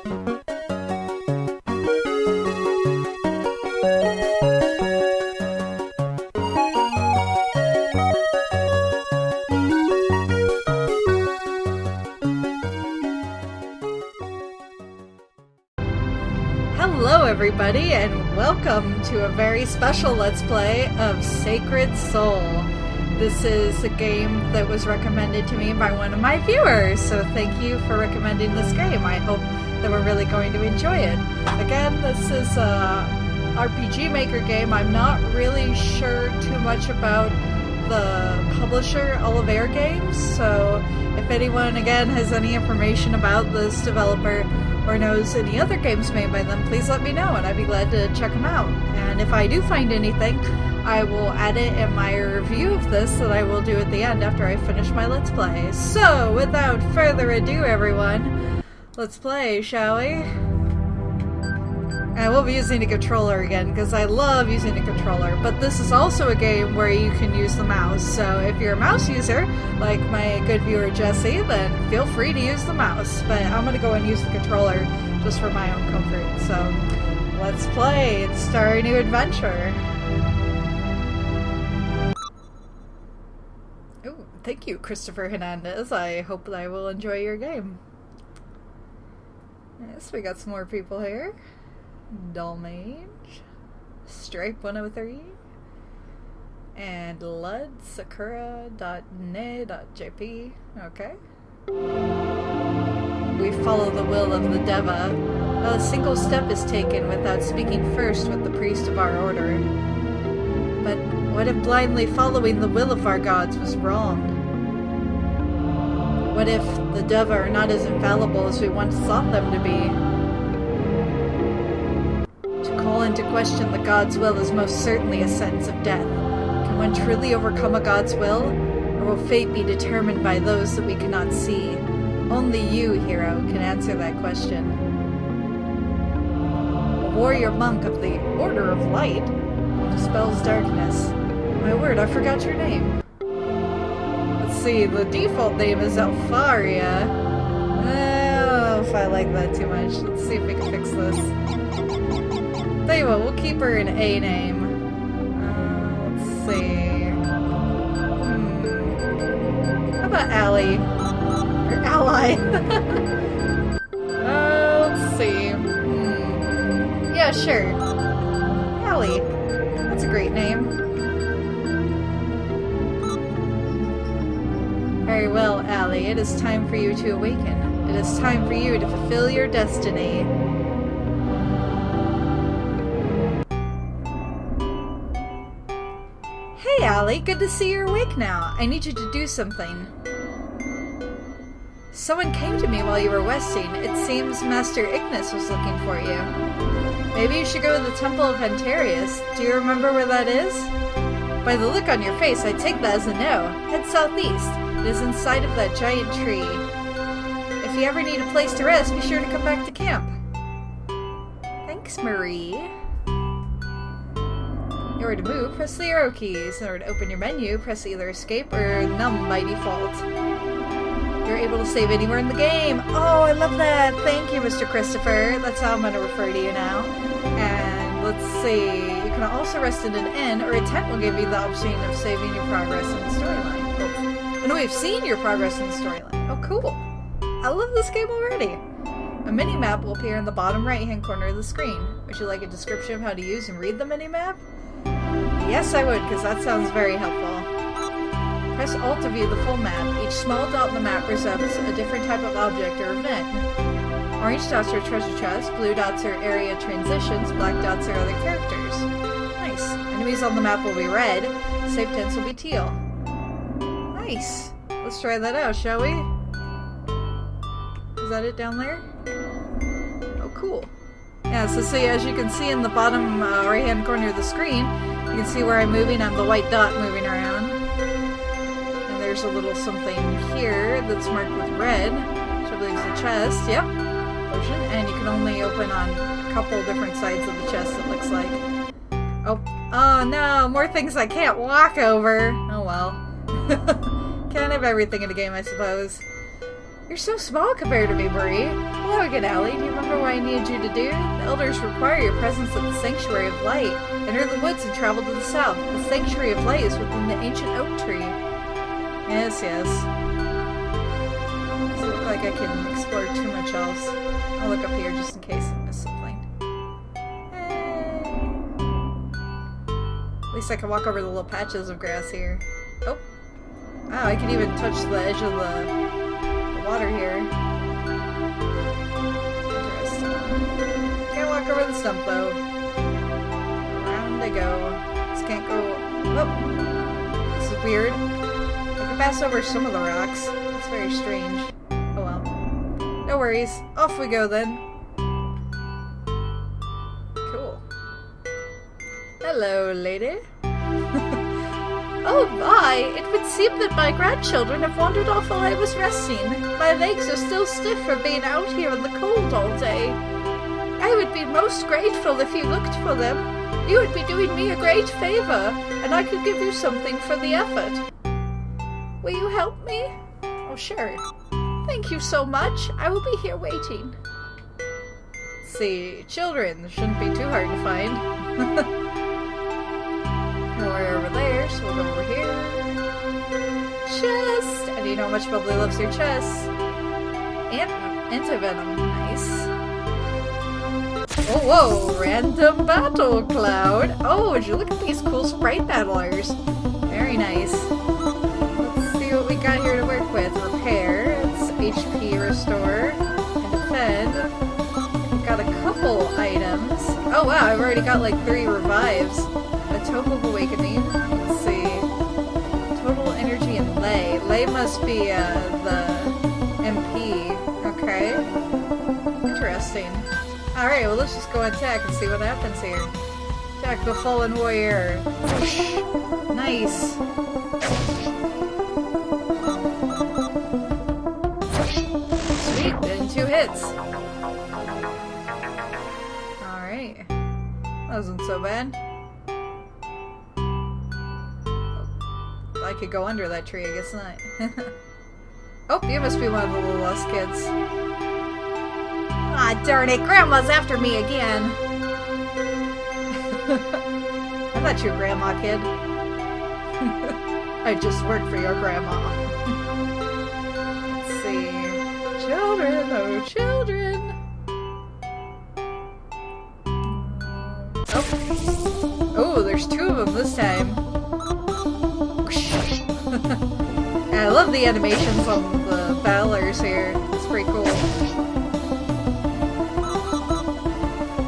Hello everybody, and welcome to a very special Let's Play of Sacred Soul. This is a game that was recommended to me by one of my viewers, so thank you for recommending this game. I hope that we're really going to enjoy it. Again, this is a RPG Maker game. I'm not really sure too much about the publisher, Oliver Games, so if anyone, again, has any information about this developer or knows any other games made by them, please let me know and I'd be glad to check them out. And if I do find anything, I will add it in my review of this that I will do at the end after I finish my Let's Play. So, without further ado, everyone, let's play, shall we? I will be using a controller again, because I love using a controller, but this is also a game where you can use the mouse, so if you're a mouse user, like my good viewer Jesse, then feel free to use the mouse, but I'm going to go and use the controller just for my own comfort, so let's play and start a new adventure. Ooh, thank you, Christopher Hernandez. I hope that I will enjoy your game. Yes, we got some more people here. Dalmage, Stripe 103, and Lud Sakura.ne.jp. Okay. We follow the will of the Deva. Not a single step is taken without speaking first with the priest of our order. But what if blindly following the will of our gods was wrong? What if the Deva are not as infallible as we once thought them to be? Call into question the god's will is most certainly a sentence of death. Can one truly overcome a god's will? Or will fate be determined by those that we cannot see? Only you, hero, can answer that question. A warrior monk of the Order of Light dispels darkness. My word, I forgot your name. Let's see, the default name is Alfaria. I don't know if I like that too much. Let's see if we can fix this. Tell you what, we'll keep her an A name. Let's see. How about Allie? Or Ally? Let's see. Yeah, sure. Allie. That's a great name. Very well, Allie. It is time for you to awaken. It is time for you to fulfill your destiny. Hey, Allie, good to see you're awake now. I need you to do something. Someone came to me while you were resting. It seems Master Ignis was looking for you. Maybe you should go to the Temple of Hantarius. Do you remember where that is? By the look on your face, I take that as a no. Head southeast. It is inside of that giant tree. If you ever need a place to rest, be sure to come back to camp. Thanks, Marie. In order to move, press the arrow keys. In order to open your menu, press either escape or num by default. You're able to save anywhere in the game. Oh, I love that. Thank you, Mr. Christopher. That's how I'm going to refer to you now. And let's see. You can also rest in an inn, or a tent will give you the option of saving your progress in the storyline. Oh, no, we've seen your progress in the storyline. Oh, cool. I love this game already. A mini-map will appear in the bottom right-hand corner of the screen. Would you like a description of how to use and read the mini-map? Yes, I would, because that sounds very helpful. Press Alt to view the full map. Each small dot in the map represents a different type of object or event. Orange dots are treasure chests, blue dots are area transitions, black dots are other characters. Nice. Enemies on the map will be red, safe tents will be teal. Nice. Let's try that out, shall we? Is that it down there? Oh, cool. Yeah, so see, as you can see in the bottom right-hand corner of the screen, you can see where I'm moving. I'm the white dot moving around. And there's a little something here that's marked with red, which I believe is a chest. Yep. Potion. And you can only open on a couple different sides of the chest, it looks like. Oh. Oh, no. More things I can't walk over. Oh, well. Can't have everything in a game, I suppose. You're so small compared to me, Marie. Well, Hello again, Allie. Do you remember what I needed you to do? The elders require your presence at the Sanctuary of Light. Enter the woods and travel to the south. The Sanctuary of Light is within the ancient oak tree. Yes, yes. Doesn't look like I can explore too much else. I'll look up here just in case I miss something. Hey. At least I can walk over the little patches of grass here. Oh. Wow, I can even touch the edge of the water here. Can't walk over the stump though. Around I go. Just can't go. Oh, this is weird. I can pass over some of the rocks. It's very strange. Oh well. No worries. Off we go then. Cool. Hello, lady. Oh my! It would seem that my grandchildren have wandered off while I was resting. My legs are still stiff from being out here in the cold all day. I would be most grateful if you looked for them. You would be doing me a great favor, and I could give you something for the effort. Will you help me? Oh, sure. Thank you so much. I will be here waiting. Let's see, children shouldn't be too hard to find. We're over there, so we'll go over here. Chest! And you know how much Bubbly loves your chest. And anti-venom. Nice. Oh, whoa! Random battle cloud! Oh, would you look at these cool sprite battlers? Very nice. Let's see what we got here to work with. Repair. It's HP restore. And defend. We've got a couple items. Oh wow, I've already got like 3 revives. A Tome of Awakening. Let's see. Total energy and lay. Lay must be the MP. Okay. Interesting. Alright, well let's just go attack and see what happens here. Attack the Fallen Warrior. Nice. Sweet, in 2 hits. Alright. That wasn't so bad. I could go under that tree, I guess not. Oh, you must be one of the little lost kids. Ah, darn it, Grandma's after me again! I'm not your grandma, kid. I just work for your grandma. Let's see. Children, oh children! Oh. Oh, there's 2 of them this time. I love the animations on the battlers here. It's pretty cool.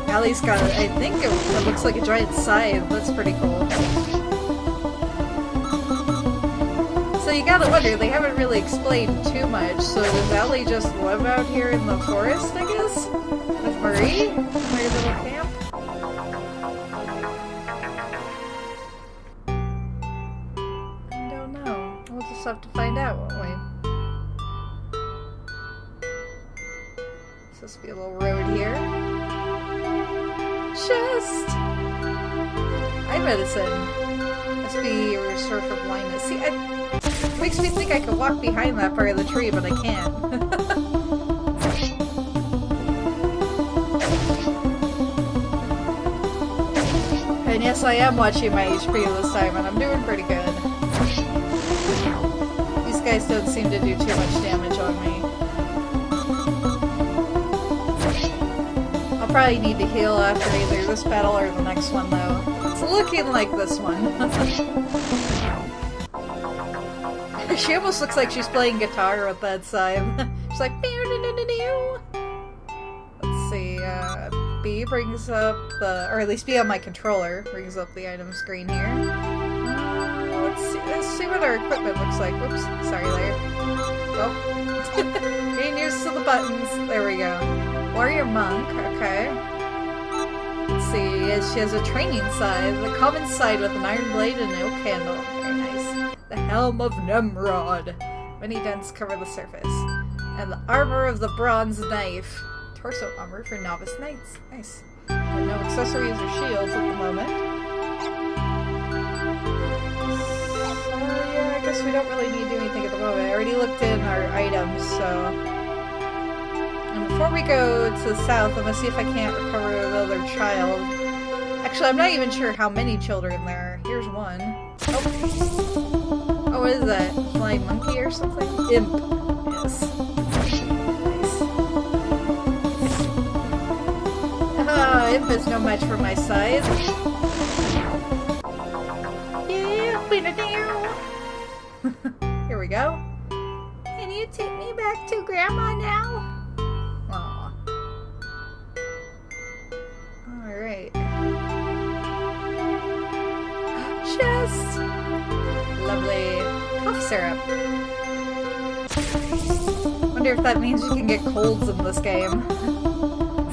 Allie's got, I think it looks like a giant scythe. That's pretty cool. So you gotta wonder, they haven't really explained too much. So does Allie just live out here in the forest, I guess? With Marie? In their little camp? Have to find out, won't we? Supposed to be a little road here. Chest! Eye medicine. Must be a restore for blindness. See, it makes me think I could walk behind that part of the tree, but I can't. And yes, I am watching my HP this time, and I'm doing pretty good. These guys don't seem to do too much damage on me. I'll probably need to heal after either this battle or the next one, though. It's looking like this one. She almost looks like she's playing guitar with that scythe. She's like, let's see, B brings up the, or at least B on my controller brings up the item screen here. Let's see what our equipment looks like. Whoops, sorry there. Oh, getting used to the buttons. There we go. Warrior Monk, okay. Let's see, she has a training scythe, the common scythe with an iron blade and no candle. Very nice. The Helm of Nimrod. Many dents cover the surface. And the Armor of the Bronze Knife. Torso armor for novice knights. Nice. And no accessories or shields at the moment. So yeah, I guess we don't really need to do anything at the moment. I already looked in our items, so... And before we go to the south, I'm gonna see if I can't recover the other child. Actually, I'm not even sure how many children there are. Here's one. Oh, what is that? Flying monkey or something? Imp. Yes. Nice. Imp is no match for my size. Yeah, here we go. Can you take me back to Grandma now? Aw. Alright. Chest! Lovely. Cough syrup. Wonder if that means you can get colds in this game.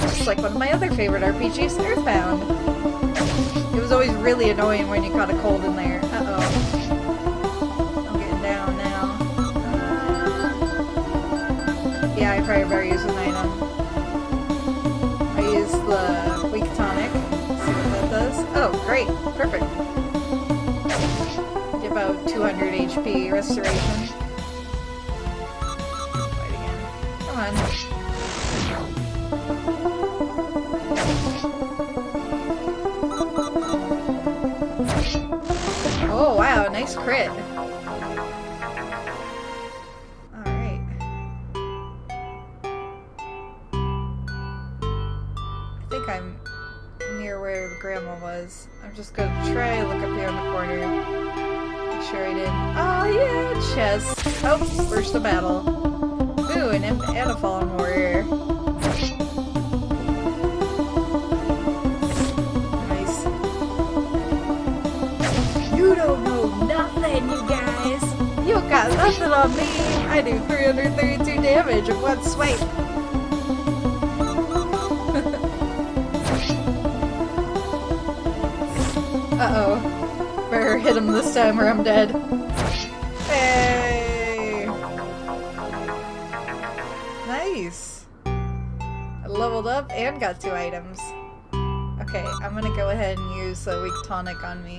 Just like one of my other favorite RPGs, Earthbound. It was always really annoying when you caught a cold in there. Uh-oh. I'm getting down now. Yeah, I probably better use an item. I use the weak tonic. See what that does. Oh, great. Perfect. Get about 200 HP restoration. Fight again. Come on. Oh, wow. Nice crit. I'm near where the grandma was. I'm just gonna try to look up here in the corner. Make sure I didn't. Oh yeah, chest. Oh, first the battle. Ooh, an imp and a fallen warrior. Nice. You don't know nothing, you guys. You got nothing on me. I do 332 damage in one swipe. Uh-oh. Better hit him this time or I'm dead. Hey! Nice! I leveled up and got 2 items. Okay, I'm gonna go ahead and use the weak tonic on me.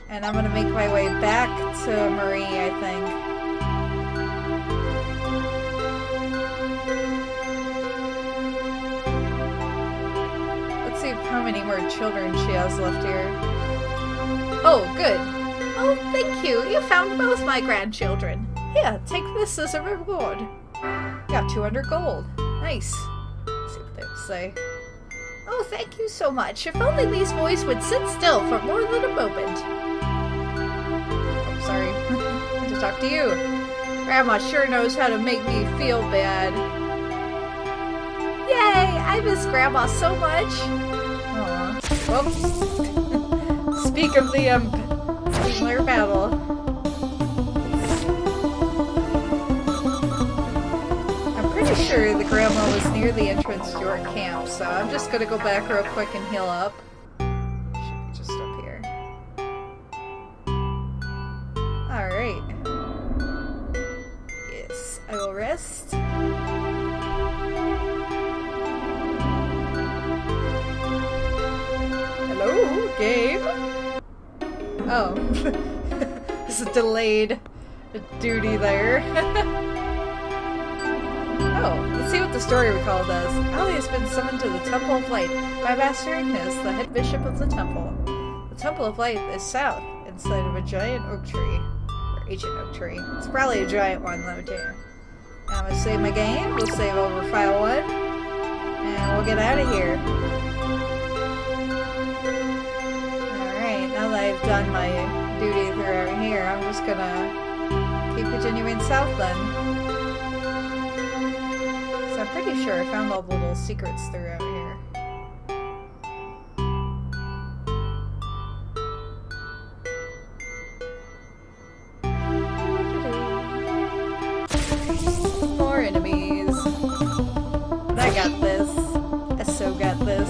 And I'm gonna make my way back to Marie, I think. How many more children she has left here. Oh, good. Oh, thank you. You found both my grandchildren. Here, take this as a reward. Got 200 gold. Nice. Let's see what they have to say. Oh, thank you so much. If only these boys would sit still for more than a moment. Oh, sorry. I had to talk to you. Grandma sure knows how to make me feel bad. Yay! I miss Grandma so much. Well, speak of the similar battle. I'm pretty sure the grandma was near the entrance to our camp, so I'm just gonna go back real quick and heal up. Should be just up here. Alright. Yes, I will rest. Hello, game? Oh. There's a delayed duty there. Oh, let's see what the story recall does. Ali has been summoned to the Temple of Light by Master Ignis, the head bishop of the temple. The Temple of Light is south, inside of a giant oak tree. Or ancient oak tree. It's probably a giant one, though, too. Now I'm gonna save my game. We'll save over file 1. And we'll get out of here. Now that I've done my duty throughout here, I'm just gonna keep continuing south then. So I'm pretty sure I found all the little secrets throughout here. More enemies. But I got this. I so got this.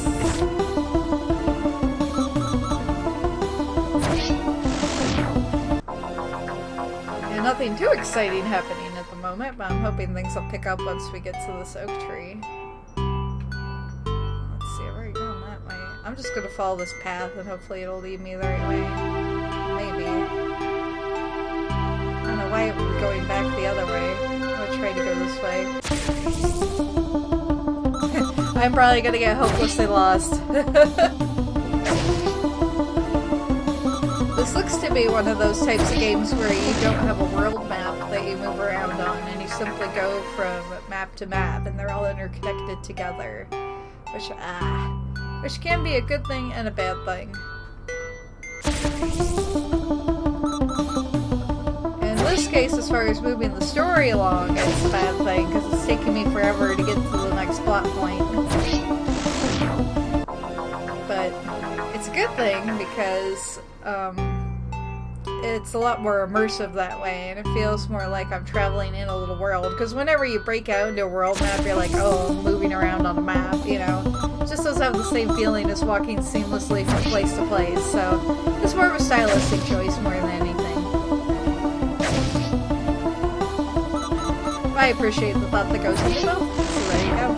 Nothing too exciting happening at the moment, but I'm hoping things will pick up once we get to this oak tree. Let's see, I've already gone that way. I'm just gonna follow this path and hopefully it'll lead me the right way. Maybe. I don't know why it would be going back the other way. I'm gonna try to go this way. I'm probably gonna get hopelessly lost. This looks to be one of those types of games where you don't have a world map that you move around on, and you simply go from map to map, and they're all interconnected together. Which can be a good thing and a bad thing. In this case, as far as moving the story along, it's a bad thing, because it's taking me forever to get to the next plot point. But it's a good thing, because it's a lot more immersive that way, and it feels more like I'm traveling in a little world. Because whenever you break out into a world map, you're like, oh, I'm moving around on a map, you know? It just doesn't have the same feeling as walking seamlessly from place to place, so it's more of a stylistic choice more than anything. I appreciate the thought that goes into both, so there you go.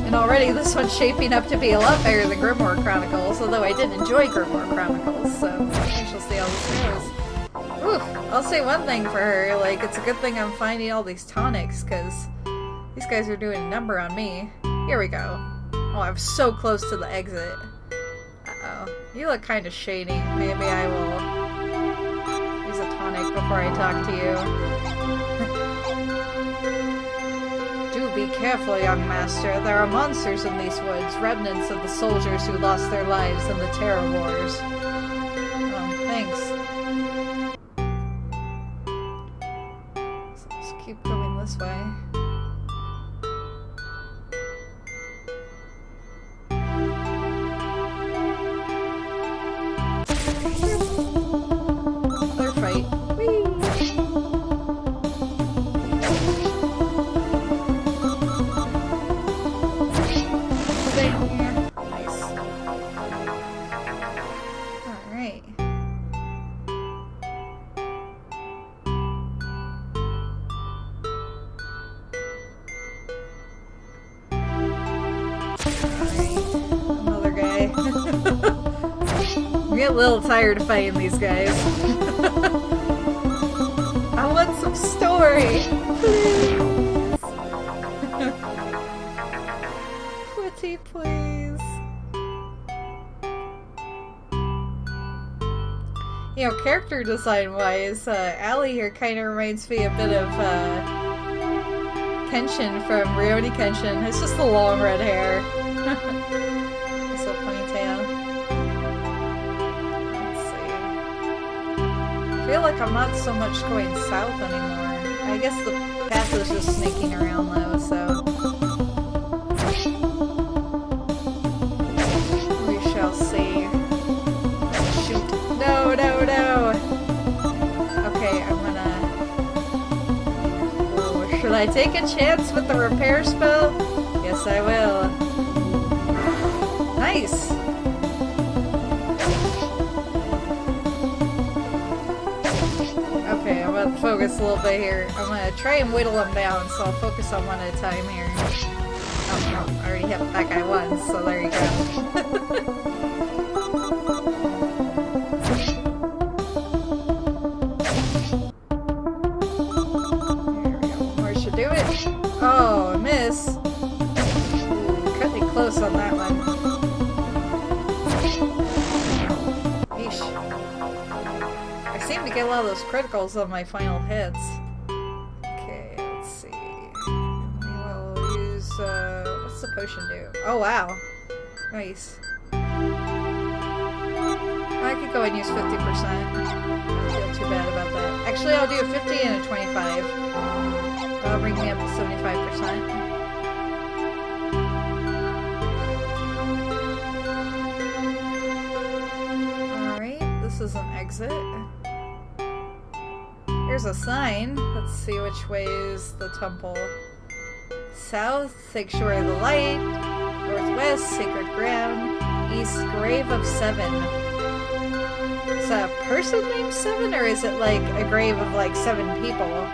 And already this one's shaping up to be a lot better than Grimoire Chronicles, although I did enjoy Grimoire Chronicles, so I shall see how this goes. Oof, I'll say one thing for her, like, it's a good thing I'm finding all these tonics, because these guys are doing a number on me. Here we go. Oh, I'm so close to the exit. Uh-oh. You look kind of shady. Maybe I will use a tonic before I talk to you. Do be careful, young master. There are monsters in these woods, remnants of the soldiers who lost their lives in the Terror Wars. Oh, thanks. So let's keep going this way. Another fight. Whee! Nice. Alright. Another guy. I get a little tired of fighting these guys. I want some story, please. Pretty, please. You know, character design-wise, Allie here kind of reminds me a bit of Kenshin from Rurouni Kenshin. It's just the long red hair. This little ponytail. Let's see. I feel like I'm not so much going south anymore. I guess the path is just snaking around though, so... we shall see. Shoot. No, no, no! Okay, I'm gonna... Ooh, should I take a chance with the repair spell? Yes, I will. Nice! Okay, I'm gonna focus a little bit here. I'm gonna try and whittle them down, so I'll focus on one at a time here. Oh no, I already hit that guy once, so there you go. There we go, one more should do it. Oh, miss! Ooh, cut me close on that one. Yeesh. I seem to get a lot of those criticals on my final hits. Okay, let's see. We will use, what's the potion do? Oh, wow. Nice. I could go and use 50%. I don't feel too bad about that. Actually, I'll do a 50 and a 25. That'll bring me up to 75%. This is an exit. Here's a sign. Let's see which way is the temple. South, Sanctuary of the Light. Northwest, Sacred Ground. East, Grave of Seven. Is that a person named Seven, or is it like a grave of like 7 people?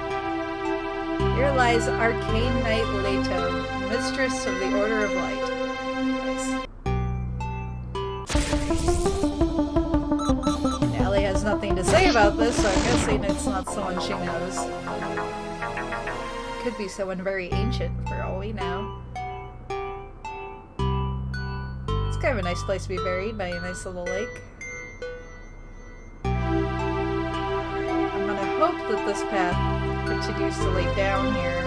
Here lies Arcane Knight Leto, Mistress of the Order of Light. Nice. about this, so I'm guessing it's not someone she knows. Could be someone very ancient, for all we know. It's kind of a nice place to be buried, by a nice little lake. I'm gonna hope that this path continues to lead down here.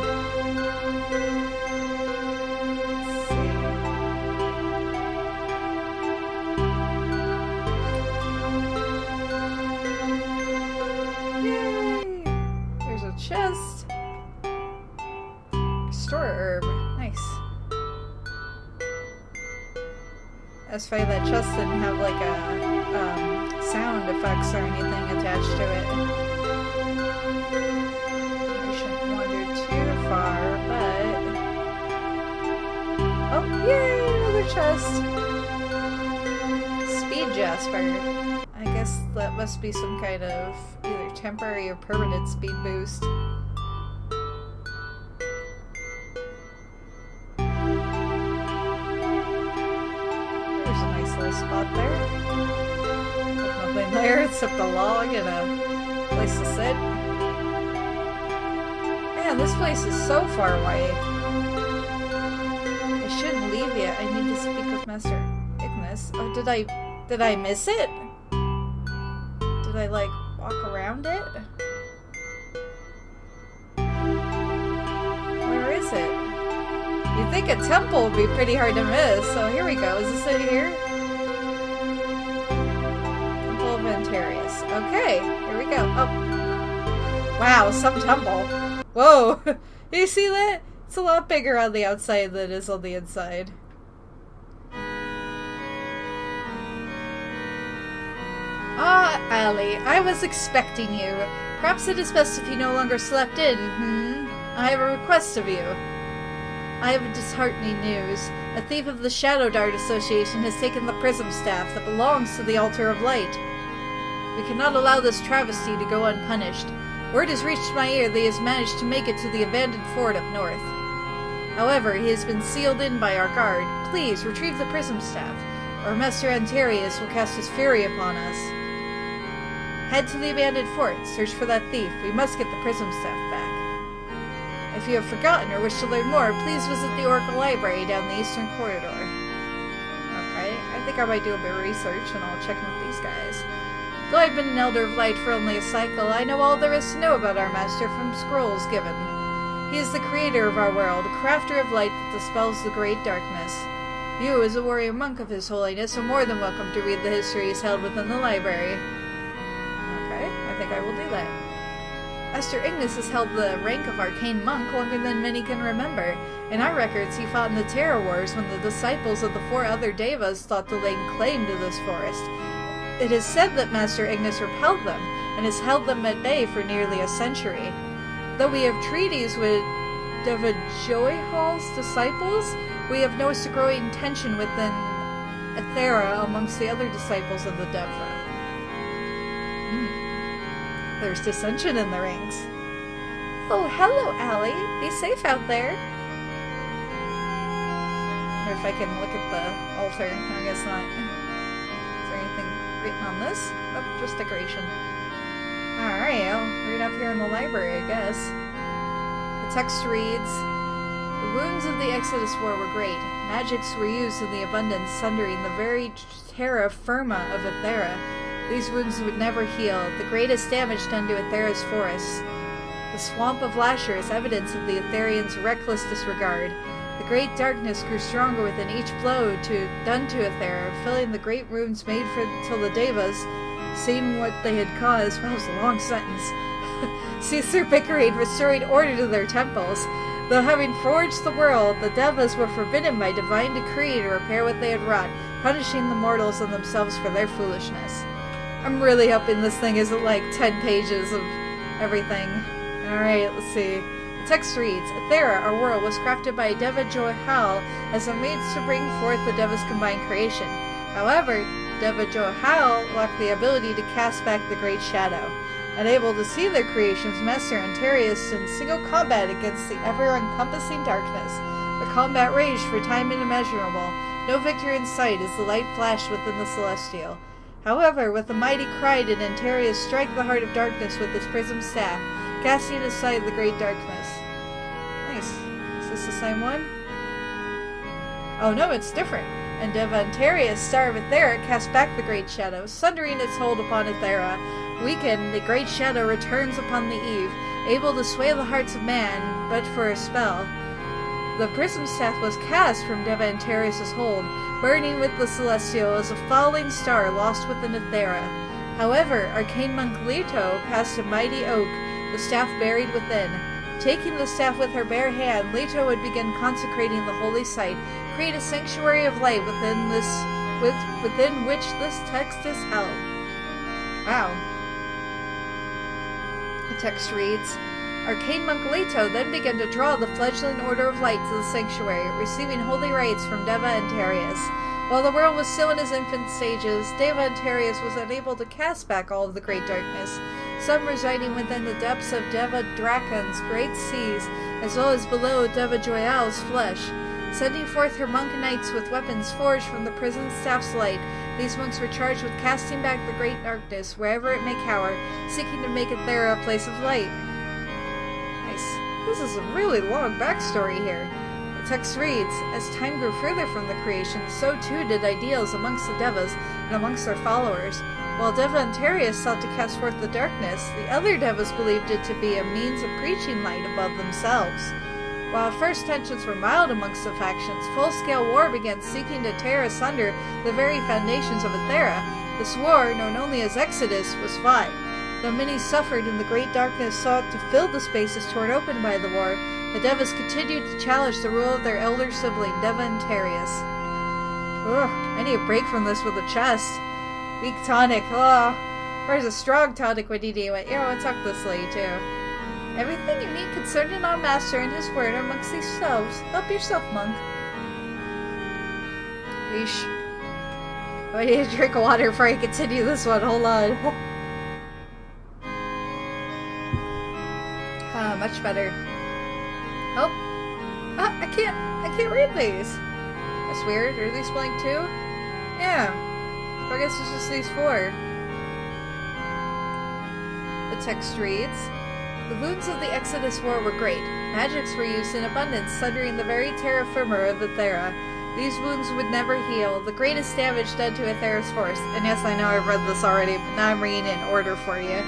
Chest. Restore herb. Nice. That's funny that chest didn't have like a sound effects or anything attached to it. I shouldn't wander too far, but... Oh, yay! Another chest! Speed Jasper. I guess that must be some kind of either temporary or permanent speed boost. There's a nice little spot there. With nothing there except a log and a place to sit. Man, this place is so far away. I shouldn't leave yet. I need to speak with Master Ignis. Oh, did I miss it? Did I, like, walk around it? Where is it? You'd think a temple would be pretty hard to miss, so here we go. Is this it here? Temple of Antarius. Okay, here we go. Oh. Wow, some temple. Whoa! You see that? It's a lot bigger on the outside than it is on the inside. Ah, Allie, I was expecting you. Perhaps it is best if you no longer slept in, I have a request of you. I have disheartening news. A thief of the Shadow Dart Association has taken the prism staff that belongs to the Altar of Light. We cannot allow this travesty to go unpunished. Word has reached my ear that he has managed to make it to the abandoned fort up north. However, he has been sealed in by our guard. Please, retrieve the prism staff, or Master Antarius will cast his fury upon us. Head to the abandoned fort, search for that thief. We must get the prism staff back. If you have forgotten or wish to learn more, please visit the Oracle Library down the eastern corridor. Okay, I think I might do a bit of research and I'll check in with these guys. Though I've been an Elder of Light for only a cycle, I know all there is to know about our master from scrolls given. He is the creator of our world, a crafter of light that dispels the great darkness. You, as a warrior monk of His Holiness, are more than welcome to read the histories held within the library. Okay, I think I will do that. Master Ignis has held the rank of Arcane Monk longer than many can remember. In our records, he fought in the Terror Wars when the disciples of the 4 other Devas thought to lay claim to this forest. It is said that Master Ignis repelled them, and has held them at bay for nearly a century. Though we have treaties with Devajoyhal's disciples, we have noticed a growing tension within Ethera amongst the other disciples of the Devra. There's dissension in the ranks. Oh, hello, Allie. Be safe out there. Or if I can look at the altar. I guess not. Is there anything written on this? Oh, just decoration. Alright, I'll read up here in the library, I guess. The text reads, the wounds of the Exodus War were great. Magics were used in the abundance, sundering the very terra firma of Ethera. These wounds would never heal. The greatest damage done to Ethera's forests. The swamp of Lasher is evidence of the Etherians' reckless disregard. The great darkness grew stronger within each blow done to Ethera, filling the great runes made till the Devas, seeing what they had caused. Wow, it was a long sentence. Ceased their bickering, restoring order to their temples. Though having forged the world, the Devas were forbidden by divine decree to repair what they had wrought, punishing the mortals and themselves for their foolishness. I'm really hoping this thing isn't like 10 pages of everything. Alright, let's see. The text reads, Ethera, our world, was crafted by Devajoyhal as a means to bring forth the Deva's combined creation. However, Devajoyhal lacked the ability to cast back the Great Shadow. Unable to see their creations, Master Antarius in single combat against the ever-encompassing darkness. The combat raged for time inimaginable. No victor in sight as the light flashed within the celestial. However, with a mighty cry did Antarius strike the heart of darkness with his prism staff, casting aside the great darkness. Nice. Is this the same one? Oh no, it's different. And Antarius, star of Ethera, cast back the great shadow, sundering its hold upon Ethera. Weakened, the great shadow returns upon the eve, able to sway the hearts of man, but for a spell. The prism staff was cast from Antarius' hold, burning with the celestial as a falling star lost within Ethera. However, arcane monk Leto passed a mighty oak, the staff buried within. Taking the staff with her bare hand, Leto would begin consecrating the holy site, create a sanctuary of light within which this text is held. Wow. The text reads, Arcane monk Leto then began to draw the fledgling Order of Light to the sanctuary, receiving holy rites from Antarius. While the world was still in its infant stages, Antarius was unable to cast back all of the great darkness, some residing within the depths of Dracon's great seas, as well as below Joyal's flesh. Sending forth her monk knights with weapons forged from the prison staff's light, these monks were charged with casting back the great darkness wherever it may cower, seeking to make Ethera a place of light. This is a really long backstory here. The text reads, as time grew further from the creation, so too did ideals amongst the Devas and amongst their followers. While Antarius sought to cast forth the darkness, the other Devas believed it to be a means of preaching light above themselves. While at first tensions were mild amongst the factions, full-scale war began seeking to tear asunder the very foundations of Ethera. This war, known only as Exodus, was fought. Though many suffered and the great darkness sought to fill the spaces torn open by the war, the Devas continued to challenge the rule of their elder sibling, Antarius. Ugh, I need a break from this with a chest. Weak tonic, where's a strong tonic when you need it? You know, it's up this late, too. Everything you need concerning our master and his word are amongst these selves. Help yourself, monk. Yeesh. I need to drink water before I continue this one. Hold on. Much better. Oh. I can't read these. That's weird. Are these blank too? Yeah. So I guess it's just these four. The text reads, the wounds of the Exodus War were great. Magics were used in abundance, sundering the very terra firma of Ethera. These wounds would never heal, the greatest damage done to Ethera's force. And yes, I know I've read this already, but now I'm reading it in order for you.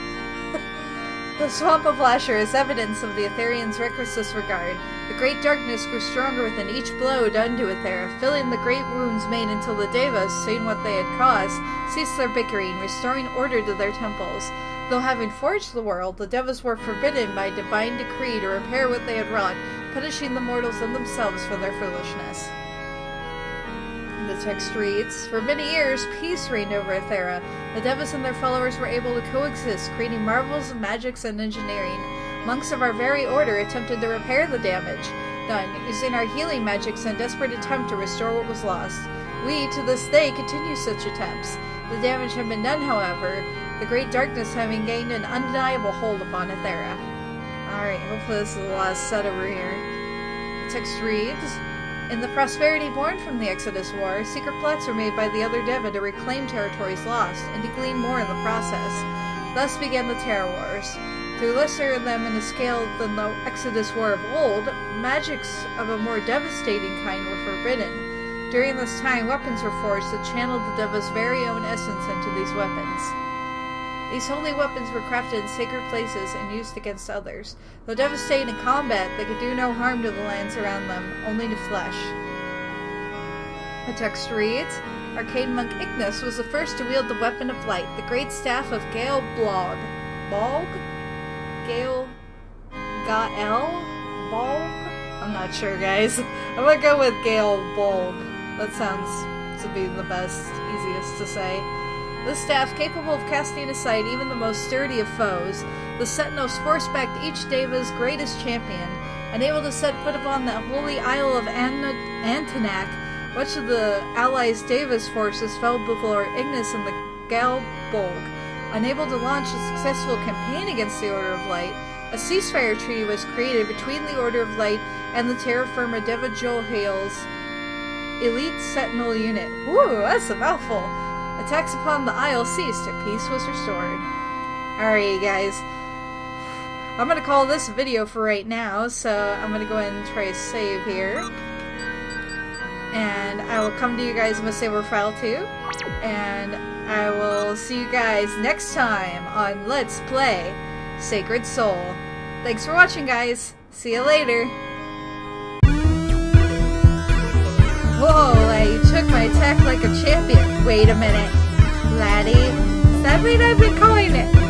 The Swamp of Lasher is evidence of the Etherians' reckless disregard. The great darkness grew stronger within each blow done to Ethera, filling the great wounds made until the Devas, seeing what they had caused, ceased their bickering, restoring order to their temples. Though having forged the world, the Devas were forbidden by divine decree to repair what they had wrought, punishing the mortals and themselves for their foolishness. The text reads, for many years, peace reigned over Ethera. The Devas and their followers were able to coexist, creating marvels of magics and engineering. Monks of our very order attempted to repair the damage done, using our healing magics in a desperate attempt to restore what was lost. We, to this day, continue such attempts. The damage had been done, however, the great darkness having gained an undeniable hold upon Ethera. Alright, hopefully this is the last set over here. The text reads, in the prosperity born from the Exodus War, secret plots were made by the other Deva to reclaim territories lost, and to glean more in the process. Thus began the Terror Wars. Though lesser in them in a scale than the Exodus War of old, magics of a more devastating kind were forbidden. During this time, weapons were forged that channeled the Deva's very own essence into these weapons. These holy weapons were crafted in sacred places and used against others. Though devastating in combat, they could do no harm to the lands around them, only to flesh. The text reads, Arcane Monk Ignis was the first to wield the weapon of light, the great staff of Gael Blog. Bolg? Gael? Gael? Bolg? I'm not sure, guys. I'm gonna go with Gael Bolg. That sounds to be the best, easiest to say. This staff, capable of casting aside even the most sturdy of foes, the Sentinels forced back each Deva's greatest champion. Unable to set foot upon the holy isle of Antonak, much of the allies' Deva's forces fell before Ignis and the Galbolg. Unable to launch a successful campaign against the Order of Light, a ceasefire treaty was created between the Order of Light and the terra firma Johal's elite Sentinel unit. Woo, that's a mouthful! Attacks upon the isle ceased. Peace was restored. Alright, guys. I'm gonna call this a video for right now, so I'm gonna go ahead and try to save here. And I will come to you guys with Saber File 2. And I will see you guys next time on Let's Play Sacred Soul. Thanks for watching, guys. See you later. Whoa, you took my attack like a champion. Wait a minute, laddie. Does that mean I've been calling it?